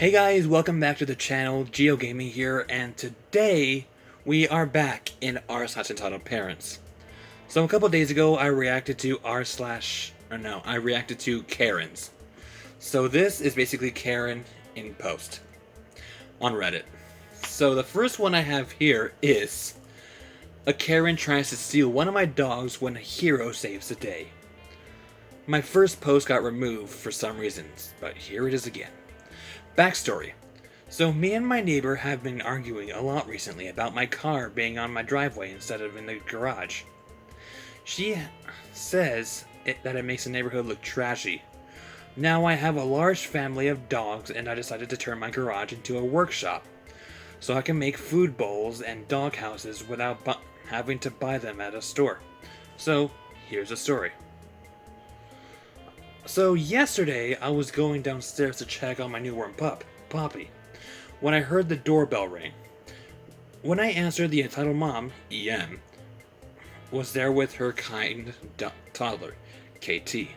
Hey guys, welcome back to the channel, GeoGaming here, and today we are back in r/EntitledParents. So a couple days ago I reacted to I reacted to Karen's. So this is basically Karen in post on Reddit. So the first one I have here is a Karen tries to steal one of my dogs when a hero saves the day. My first post got removed for some reasons, but here it is again. Backstory. So me and my neighbor have been arguing a lot recently about my car being on my driveway instead of in the garage. She says that it makes the neighborhood look trashy. Now I have a large family of dogs and I decided to turn my garage into a workshop so I can make food bowls and dog houses without having to buy them at a store. So here's the story. So yesterday, I was going downstairs to check on my newborn pup, Poppy, when I heard the doorbell ring. When I answered, the entitled mom, EM, was there with her kind toddler, KT.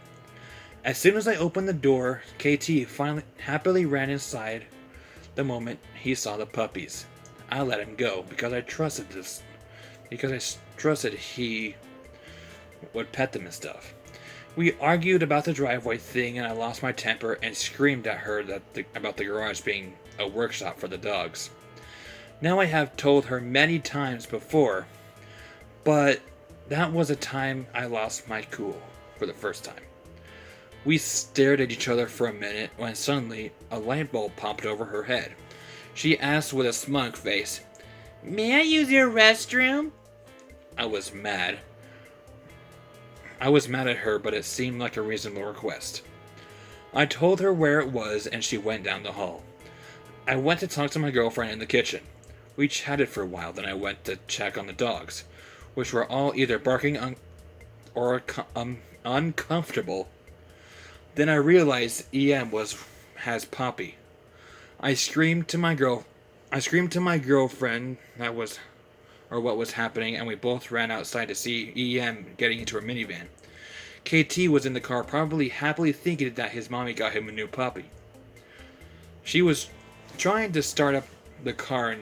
As soon as I opened the door, KT finally happily ran inside the moment he saw the puppies. I let him go because I trusted he would pet them and stuff. We argued about the driveway thing and I lost my temper and screamed at her about the garage being a workshop for the dogs. Now I have told her many times before, but that was a time I lost my cool for the first time. We stared at each other for a minute when suddenly a light bulb popped over her head. She asked with a smug face, "May I use your restroom?" I was mad at her, but it seemed like a reasonable request. I told her where it was and she went down the hall. I went to talk to my girlfriend in the kitchen. We chatted for a while, then I went to check on the dogs, which were all either barking or uncomfortable. Then I realized EM has Poppy. I screamed to my girlfriend what was happening, and we both ran outside to see EM getting into her minivan. KT was in the car, probably happily thinking that his mommy got him a new puppy. She was trying to start up the car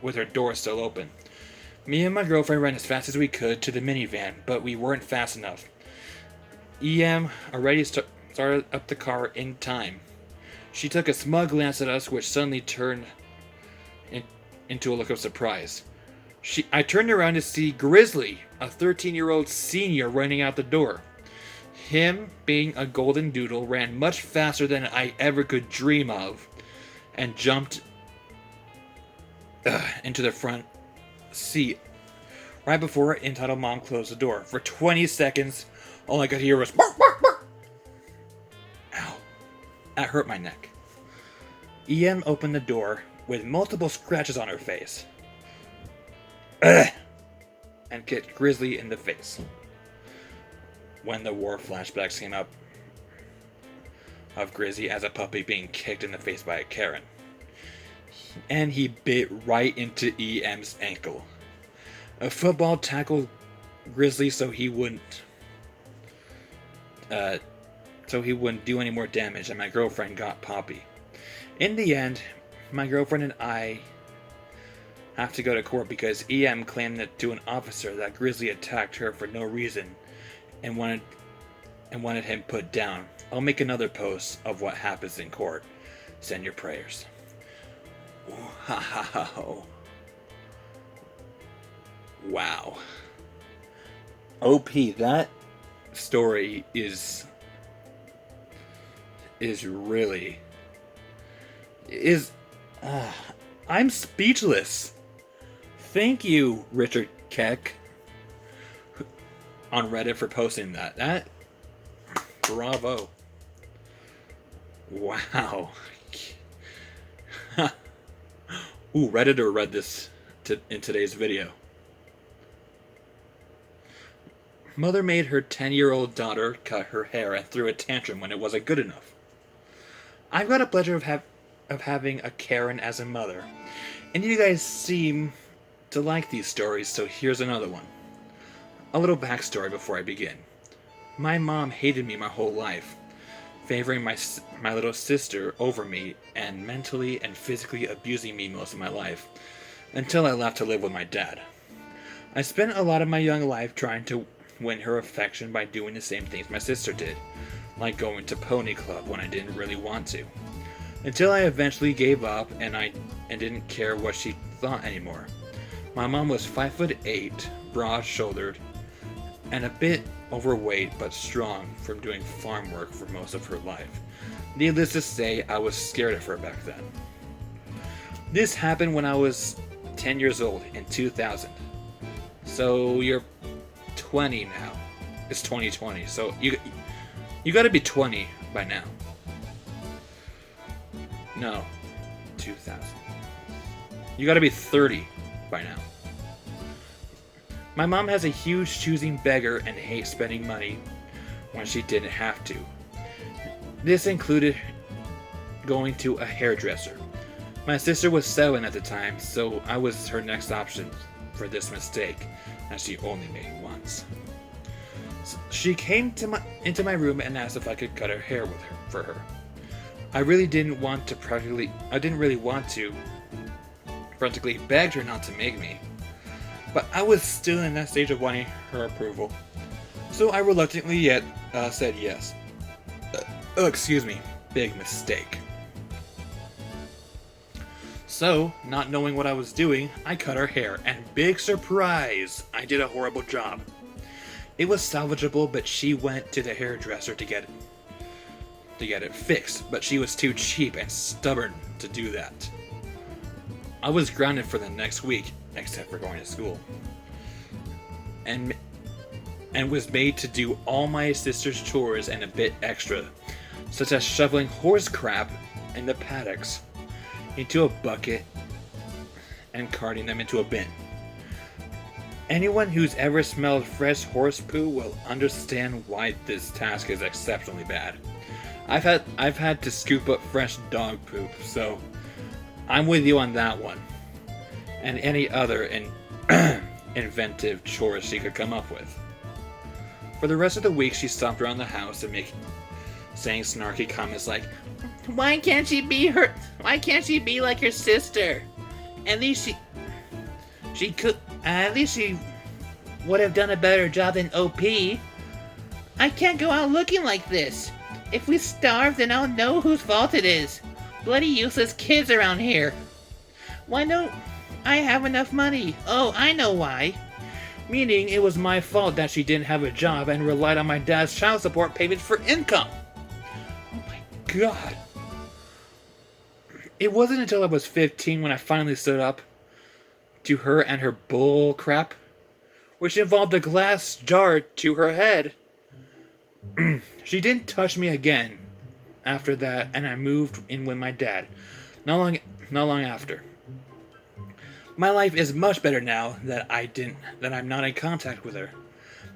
with her door still open. Me and my girlfriend ran as fast as we could to the minivan, but we weren't fast enough. EM already started up the car in time. She took a smug glance at us, which suddenly turned into a look of surprise. I turned around to see Grizzly, a 13-year-old senior, running out the door. Him, being a golden doodle, ran much faster than I ever could dream of and jumped into the front seat right before entitled mom closed the door. For 20 seconds, all I could hear was bark, bark, bark. Ow. That hurt my neck. EM opened the door with multiple scratches on her face. And kicked Grizzly in the face. When the war flashbacks came up of Grizzly as a puppy being kicked in the face by a Karen. And he bit right into EM's ankle. A football tackled Grizzly so he wouldn't do any more damage, and my girlfriend got Poppy. In the end, my girlfriend and I have to go to court because EM claimed that to an officer that Grizzly attacked her for no reason and wanted him put down. I'll make another post of what happens in court. Send your prayers. Wow. OP, that story is really I'm speechless. Thank you, Richard Keck, on Reddit for posting that. Bravo. Wow. Ooh, Redditor read this in today's video. Mother made her 10-year-old daughter cut her hair and threw a tantrum when it wasn't good enough. I've got a pleasure of having a Karen as a mother, and you guys seem to like these stories, so here's another one. A little backstory before I begin. My mom hated me my whole life. favoring my little sister over me and mentally and physically abusing me most of my life, until I left to live with my dad. I spent a lot of my young life trying to win her affection by doing the same things my sister did, like going to pony club when I didn't really want to, until I eventually gave up and didn't care what she thought anymore. My mom was 5'8", broad-shouldered, and a bit overweight but strong from doing farm work for most of her life. Needless to say, I was scared of her back then. This happened when I was 10 years old in 2000. So you're 20 now. It's 2020, so you gotta be 20 by now. No, 2000. You gotta be 30 by now. My mom has a huge choosing beggar and hates spending money when she didn't have to. This included going to a hairdresser. My sister was 7 at the time, so I was her next option for this mistake, as she only made once. So she came into my room and asked if I could cut her hair for her. I didn't really want to practically begged her not to make me, but I was still in that stage of wanting her approval, so I reluctantly yet said yes. Excuse me, big mistake. So, not knowing what I was doing, I cut her hair, and big surprise, I did a horrible job. It was salvageable, but she went to the hairdresser to get it fixed, but she was too cheap and stubborn to do that. I was grounded for the next week, except for going to school, and was made to do all my sister's chores and a bit extra, such as shoveling horse crap in the paddocks into a bucket and carting them into a bin. Anyone who's ever smelled fresh horse poo will understand why this task is exceptionally bad. I've had to scoop up fresh dog poop, so I'm with you on that one, and any other inventive chores she could come up with. For the rest of the week, she stomped around the house and saying snarky comments like, "Why can't she be like her sister? At least she could. At least she would have done a better job than OP. I can't go out looking like this. If we starve, then I'll know whose fault it is. Bloody useless kids around here. Why don't I have enough money? Oh, I know why. Meaning it was my fault that she didn't have a job and relied on my dad's child support payments for income. Oh my god. It wasn't until I was 15 when I finally stood up to her and her bull crap, which involved a glass jar to her head. She didn't touch me again after that, and I moved in with my dad not long after. My life is much better now that I'm not in contact with her.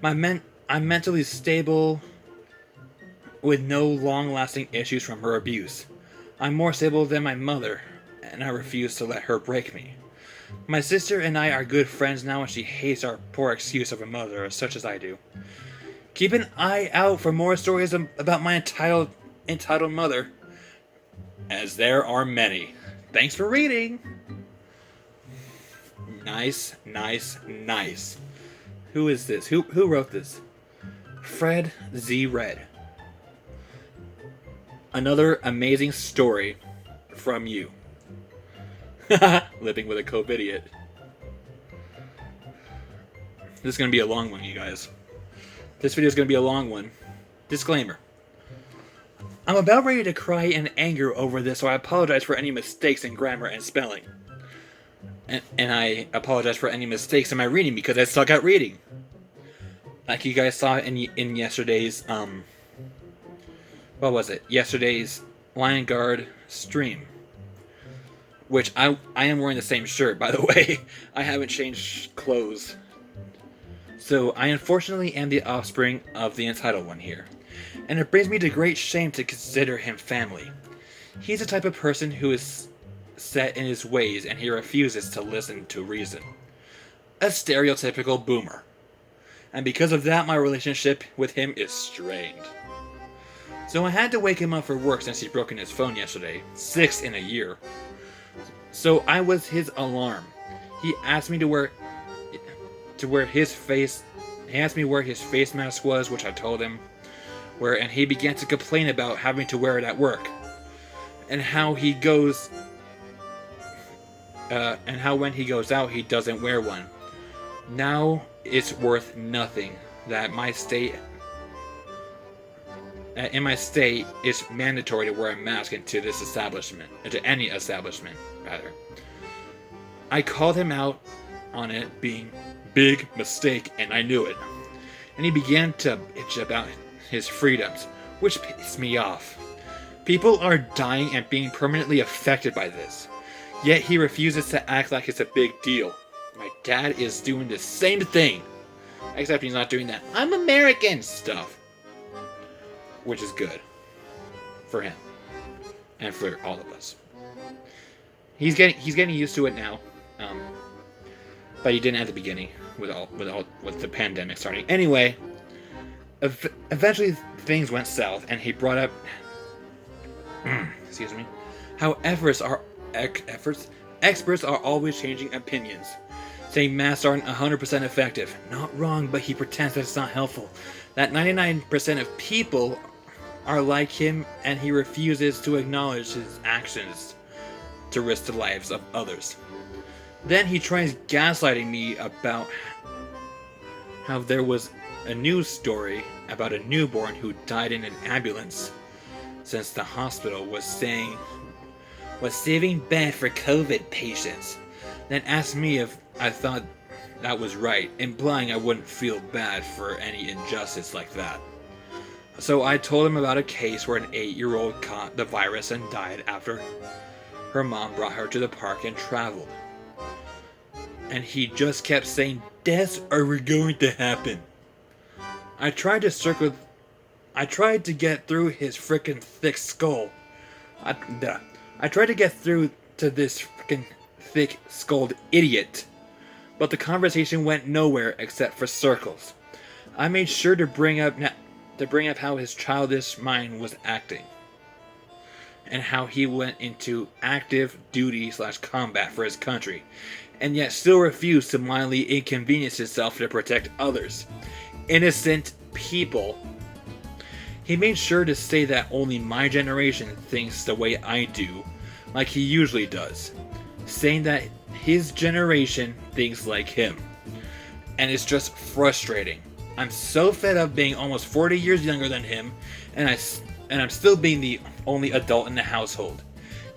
I'm mentally stable with no long-lasting issues from her abuse. I'm more stable than my mother, and I refuse to let her break me. My sister and I are good friends now, and she hates our poor excuse of a mother, such as I do. Keep an eye out for more stories about my entitled mother, as there are many. Thanks for reading! Nice, nice, nice. Who is this? Who wrote this? Fred Z. Red. Another amazing story from you. Living with a COVID-idiot. This is going to be a long one, you guys. This video is going to be a long one. Disclaimer. I'm about ready to cry in anger over this, so I apologize for any mistakes in grammar and spelling. And I apologize for any mistakes in my reading, because I suck at reading. Like you guys saw in yesterday's, what was it? Yesterday's Lion Guard stream. Which I am wearing the same shirt, by the way. I haven't changed clothes. So I unfortunately am the offspring of the entitled one here. And it brings me to great shame to consider him family. He's the type of person who is set in his ways and he refuses to listen to reason. A stereotypical boomer. And because of that, my relationship with him is strained. So I had to wake him up for work since he'd broken his phone yesterday, 6 in a year. So I was his alarm. He asked me where his face mask was, which I told him and he began to complain about having to wear it at work. And how when he goes out he doesn't wear one. Now it's worth nothing that in my state it's mandatory to wear a mask into any establishment rather. I called him out on it being big mistake, and I knew it. And he began to bitch about his freedoms, which pissed me off. People are dying and being permanently affected by this, yet he refuses to act like it's a big deal. My dad is doing the same thing, except he's not doing that "I'm American" stuff, which is good for him and for all of us. He's getting used to it now, but he didn't at the beginning with the pandemic starting. Anyway, eventually things went south, and he brought up excuse me, how experts are always changing opinions, saying masks aren't 100% effective. Not wrong, but he pretends that it's not helpful. That 99% of people are like him, and he refuses to acknowledge his actions to risk the lives of others. Then he tries gaslighting me about how there was a news story about a newborn who died in an ambulance since the hospital was saving bed for COVID patients. Then asked me if I thought that was right, implying I wouldn't feel bad for any injustice like that. So I told him about a case where an 8-year-old caught the virus and died after her mom brought her to the park and traveled. And he just kept saying, "Deaths are going to happen." I tried to get through his frickin' thick skull. I tried to get through to this frickin' thick-skulled idiot, but the conversation went nowhere except for circles. I made sure to bring up how his childish mind was acting, and how he went into active duty/combat for his country, and yet still refused to mildly inconvenience himself to protect others. Innocent people. He made sure to say that only my generation thinks the way I do, like he usually does, saying that his generation thinks like him. And it's just frustrating. I'm so fed up being almost 40 years younger than him, and I'm still being the only adult in the household.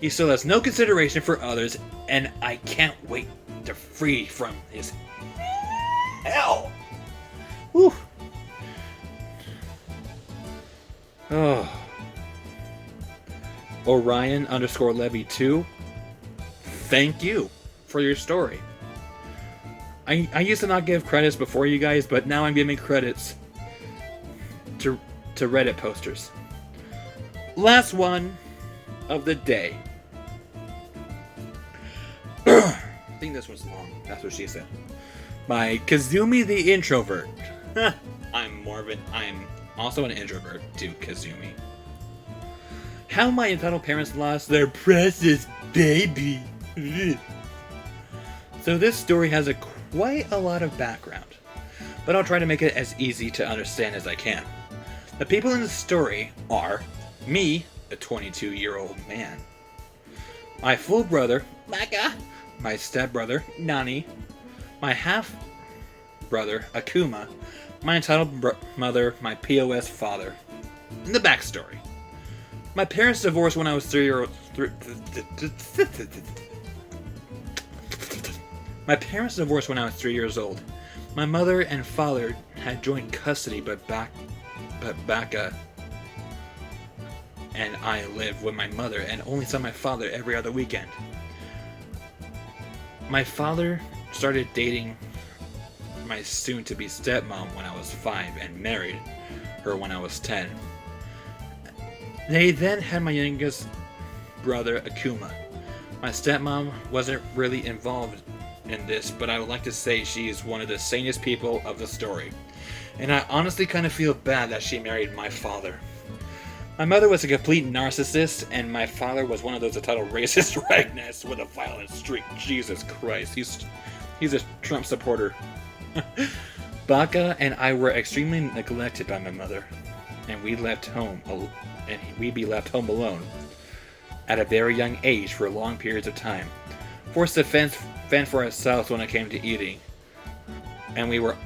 He still has no consideration for others, and I can't wait to free from his hell. Whew. Oh. Orion_Levy2, thank you for your story. I used to not give credits before you guys, but now I'm giving credits to Reddit posters. Last one of the day. I think this one's long. That's what she said. By Kazumi the Introvert. I'm also an introvert to Kazumi. How my entitled parents lost their precious baby. So this story has quite a lot of background, but I'll try to make it as easy to understand as I can. The people in the story are me, a 22-year-old man, my full brother, Maka, my stepbrother, Nani, my half-brother, Akuma, my entitled mother, my POS father. And the backstory. My parents divorced when I was 3 years old. My mother and father had joint custody, but Baka and I lived with my mother and only saw my father every other weekend. My father started dating my soon-to-be stepmom when I was 5 and married her when I was 10. They then had my youngest brother, Akuma. My stepmom wasn't really involved in this, but I would like to say she is one of the sanest people of the story. And I honestly kind of feel bad that she married my father. My mother was a complete narcissist, and my father was one of those entitled racist rednecks with a violent streak. Jesus Christ, he's a Trump supporter. Baka and I were extremely neglected by my mother, and we'd be left home alone at a very young age for long periods of time, forced to fend for ourselves when it came to eating, and were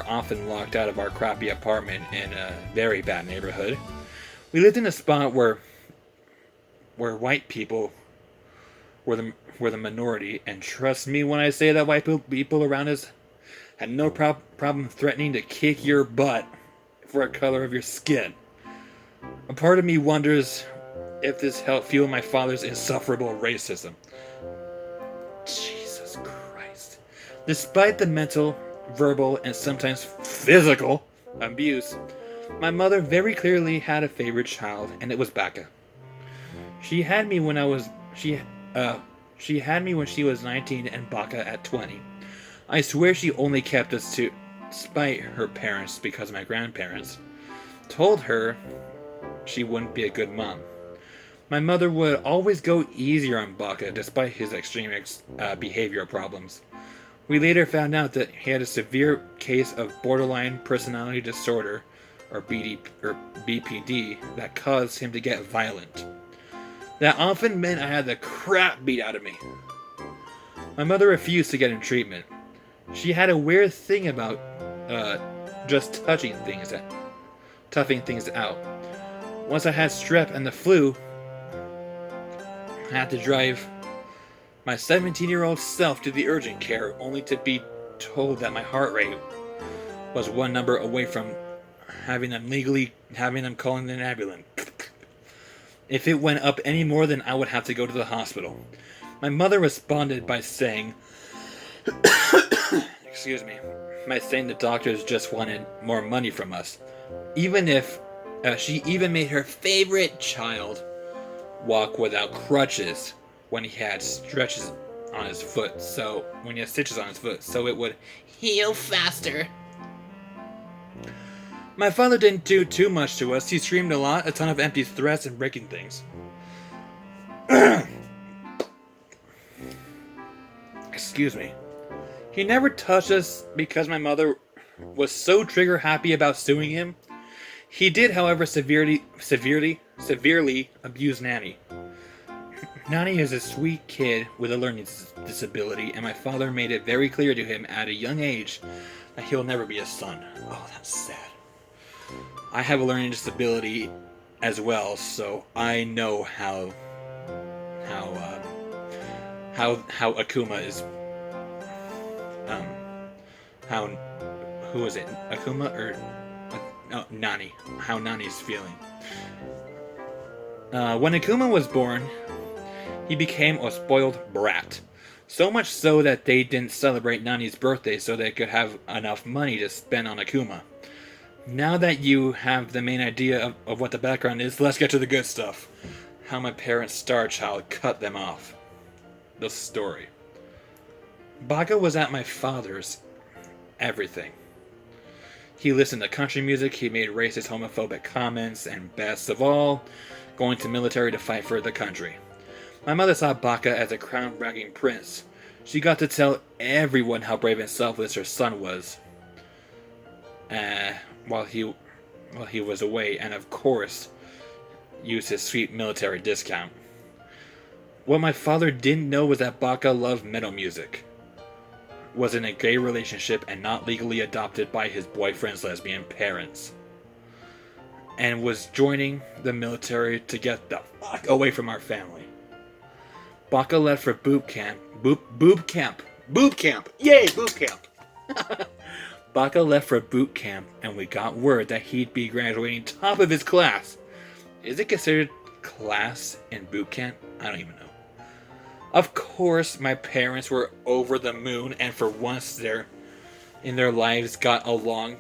often locked out of our crappy apartment in a very bad neighborhood. We lived in a spot where white people were the minority, and trust me when I say that white people around us had no problem threatening to kick your butt for the color of your skin. A part of me wonders if this helped fuel my father's insufferable racism. Jesus Christ. Despite the mental, verbal, and sometimes physical abuse, my mother very clearly had a favorite child, and it was Baka. She had me when she was 19 and Baka at 20. I swear she only kept us to spite her parents because my grandparents told her she wouldn't be a good mom. My mother would always go easier on Baka despite his extreme behavioral problems. We later found out that he had a severe case of borderline personality disorder, or BPD, that caused him to get violent. That often meant I had the crap beat out of me. My mother refused to get him treatment. She had a weird thing about just toughing things out. Once I had strep and the flu, I had to drive my 17-year-old self to the urgent care, only to be told that my heart rate was one number away from having them calling an ambulance. If it went up any more, then I would have to go to the hospital. My mother responded by saying, excuse me, by saying the doctors just wanted more money from us. Even if she even made her favorite child walk without crutches when he had stitches on his foot, so it would heal faster. My father didn't do too much to us. He screamed a lot, a ton of empty threats, and breaking things. Excuse me. He never touched us because my mother was so trigger happy about suing him. He did, however, severely abuse Nanny. Nanny is a sweet kid with a learning disability, and my father made it very clear to him at a young age that he'll never be a son. Oh, that's sad. I have a learning disability as well, so I know how Akuma is. Who is it? Akuma or Nani? How Nani's feeling. When Akuma was born, he became a spoiled brat. So much so that they didn't celebrate Nani's birthday so they could have enough money to spend on Akuma. Now that you have the main idea of what the background is, let's get to the good stuff. How my parents' star child cut them off. The story. Baka was at my father's everything. He listened to country music, he made racist, homophobic comments, and best of all, going to military to fight for the country. My mother saw Baka as a crown-bragging prince. She got to tell everyone how brave and selfless her son was. While he was away, and of course, used his sweet military discount. What my father didn't know was that Baka loved metal music, was in a gay relationship and not legally adopted by his boyfriend's lesbian parents, and was joining the military to get the fuck away from our family. Baka left for boot camp. Yay, boot camp! Baka left for boot camp, and we got word that he'd be graduating top of his class. Is it considered class in boot camp? I don't even know. Of course, my parents were over the moon, and for once in their lives got along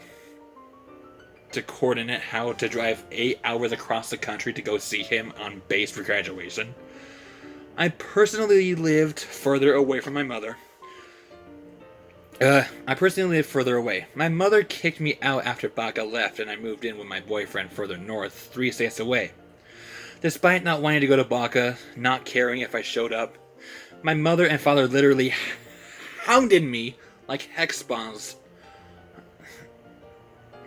to coordinate how to drive 8 hours across the country to go see him on base for graduation. I personally lived further away from my mother. My mother kicked me out after Baka left, and I moved in with my boyfriend further north, 3 states away. Despite not wanting to go to BaBy, not caring if I showed up, my mother and father literally hounded me like hex spawns.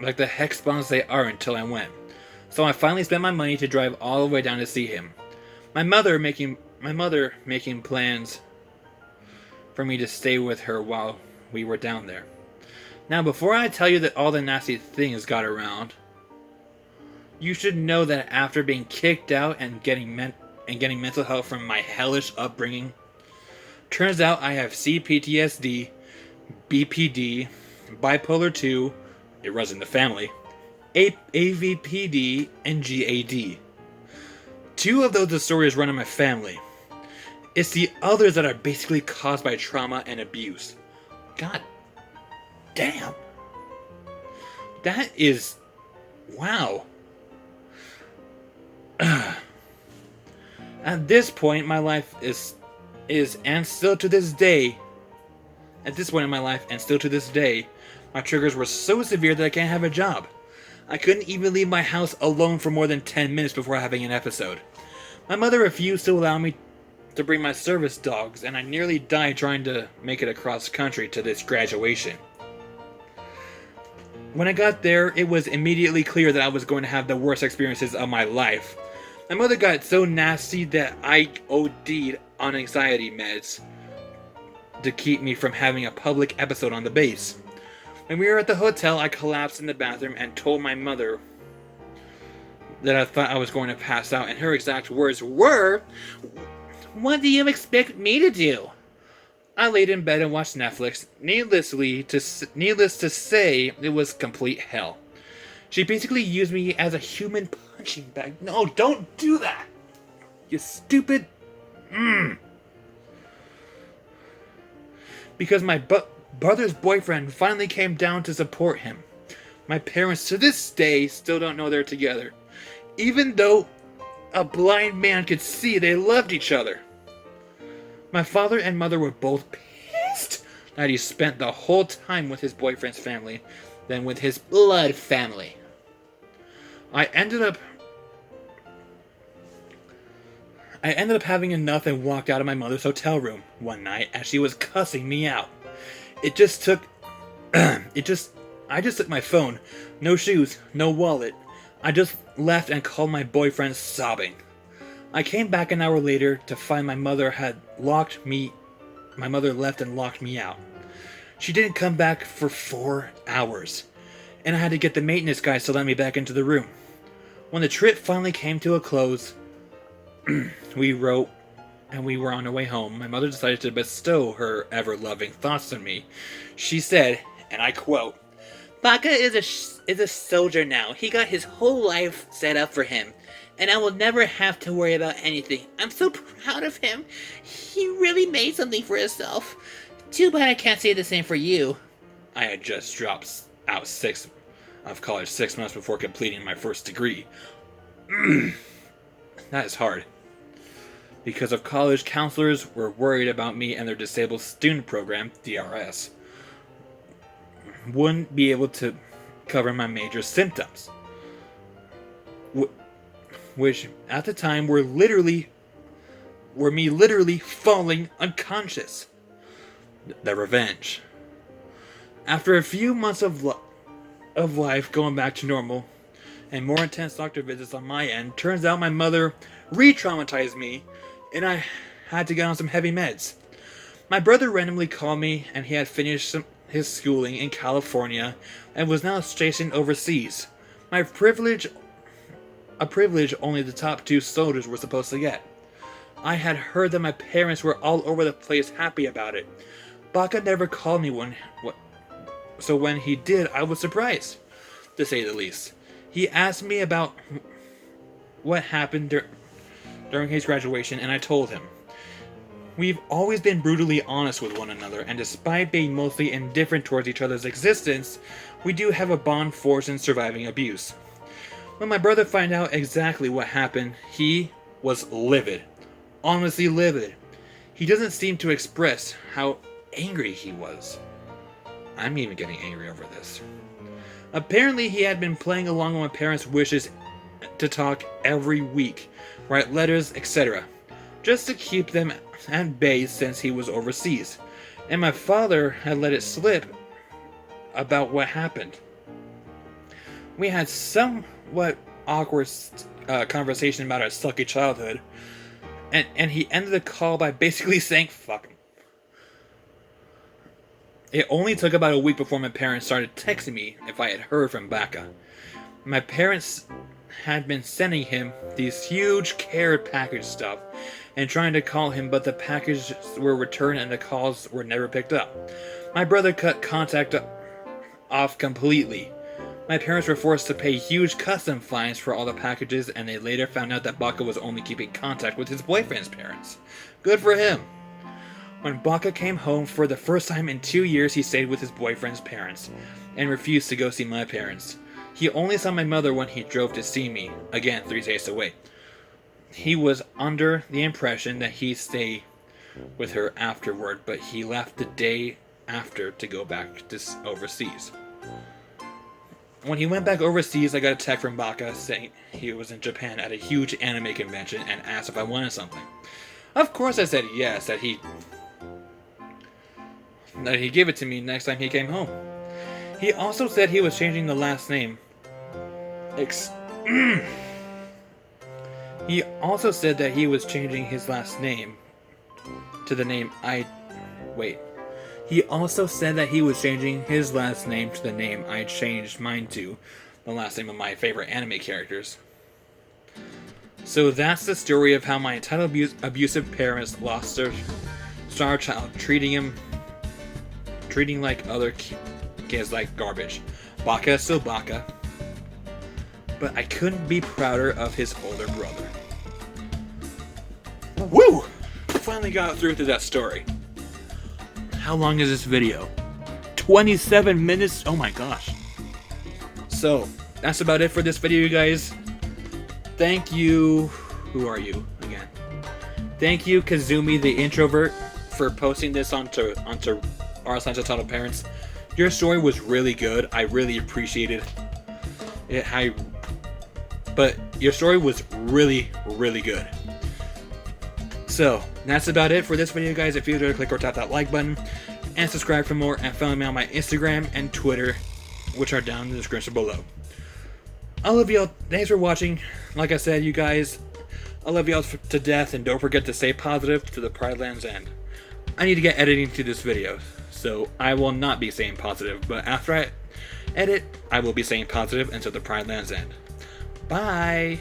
Like the hex spawns they are until I went. So I finally spent my money to drive all the way down to see him. My mother making plans for me to stay with her while we were down there. Now, before I tell you that all the nasty things got around, you should know that after being kicked out and getting mental health from my hellish upbringing, turns out I have CPTSD, BPD, bipolar 2, it runs in the family, AVPD, and GAD. 2 of those disorders run in my family. It's the others that are basically caused by trauma and abuse. God damn. That is... wow. At this point, my life is and still to this day, at this point in my life and still to this day, my triggers were so severe that I can't have a job. I couldn't even leave my house alone for more than 10 minutes before having an episode. My mother refused to allow me to bring my service dogs, and I nearly died trying to make it across country to this graduation. When I got there, it was immediately clear that I was going to have the worst experiences of my life. My mother got so nasty that I OD'd on anxiety meds to keep me from having a public episode on the base. When we were at the hotel, I collapsed in the bathroom and told my mother that I thought I was going to pass out, and her exact words were, "What do you expect me to do?" I laid in bed and watched Netflix. Needless to say, it was complete hell. She basically used me as a human punching bag. No, don't do that! You stupid... Because my brother's boyfriend finally came down to support him. My parents to this day still don't know they're together, even though a blind man could see they loved each other. My father and mother were both pissed that he spent the whole time with his boyfriend's family than with his blood family. I ended up having enough and walked out of my mother's hotel room one night as she was cussing me out. I just took my phone, no shoes, no wallet. I just left and called my boyfriend sobbing. I came back an hour later to find my mother left and locked me out. She didn't come back for 4 hours, and I had to get the maintenance guys to let me back into the room. When the trip finally came to a close, we wrote and we were on our way home. My mother decided to bestow her ever-loving thoughts on me. She said, and I quote, "BaBy is a soldier now. He got his whole life set up for him, and I will never have to worry about anything. I'm so proud of him. He really made something for himself. Too bad I can't say the same for you." I had just dropped out of college 6 months before completing my first degree. That is hard. Because of college, counselors were worried about me and their disabled student program, DRS, wouldn't be able to cover my major symptoms, which at the time were me literally falling unconscious. The revenge. After a few months of life going back to normal and more intense doctor visits on my end, turns out my mother re-traumatized me and I had to get on some heavy meds. My brother randomly called me, and he had finished his schooling in California and was now stationed overseas. A privilege only the top 2 soldiers were supposed to get. I had heard that my parents were all over the place happy about it. BaBy never called me so when he did, I was surprised, to say the least. He asked me about what happened during his graduation, and I told him. We've always been brutally honest with one another, and despite being mostly indifferent towards each other's existence, we do have a bond forged in surviving abuse. When my brother found out exactly what happened, he was livid. Honestly livid. He doesn't seem to express how angry he was. I'm even getting angry over this. Apparently he had been playing along with my parents' wishes to talk every week, write letters, etc., just to keep them at bay since he was overseas, and my father had let it slip about what happened. We had somewhat awkward conversation about our sucky childhood, and he ended the call by basically saying fuck him. It only took about a week before my parents started texting me if I had heard from BaBy. My parents had been sending him these huge care package stuff and trying to call him, but the packages were returned and the calls were never picked up. My brother cut contact off completely. My parents were forced to pay huge custom fines for all the packages, and they later found out that BaBy was only keeping contact with his boyfriend's parents. Good for him. When BaBy came home for the first time in 2 years, he stayed with his boyfriend's parents and refused to go see my parents. He only saw my mother when he drove to see me, again 3 days away. He was under the impression that he'd stay with her afterward, but he left the day after to go back to overseas. When he went back overseas, I got a text from BaBy saying he was in Japan at a huge anime convention and asked if I wanted something. Of course I said yes, that he'd give it to me next time he came home. He also said he was changing the last name. He also said that he was changing his last name to the name He also said that he was changing his last name to the name I changed mine to, the last name of my favorite anime characters. So that's the story of how my entitled abusive parents lost their star child, treating like other kids like garbage. BaBy is still BaBy, but I couldn't be prouder of his older brother. Woo! Finally got through to that story. How long is this video? 27 minutes? Oh my gosh. So, that's about it for this video, you guys. Thank you. Who are you again? Thank you, Kazumi the introvert, for posting this onto r/EntitledParents. Your story was really good. I really appreciated it. But your story was really, really good. So, that's about it for this video, guys. If you enjoyed, click or tap that like button and subscribe for more, and follow me on my Instagram and Twitter, which are down in the description below. I love y'all. Thanks for watching. Like I said, you guys, I love y'all to death, and don't forget to stay positive to the Pride Land's end. I need to get editing to this video, so I will not be saying positive, but after I edit, I will be saying positive until the Pride Land's end. Bye!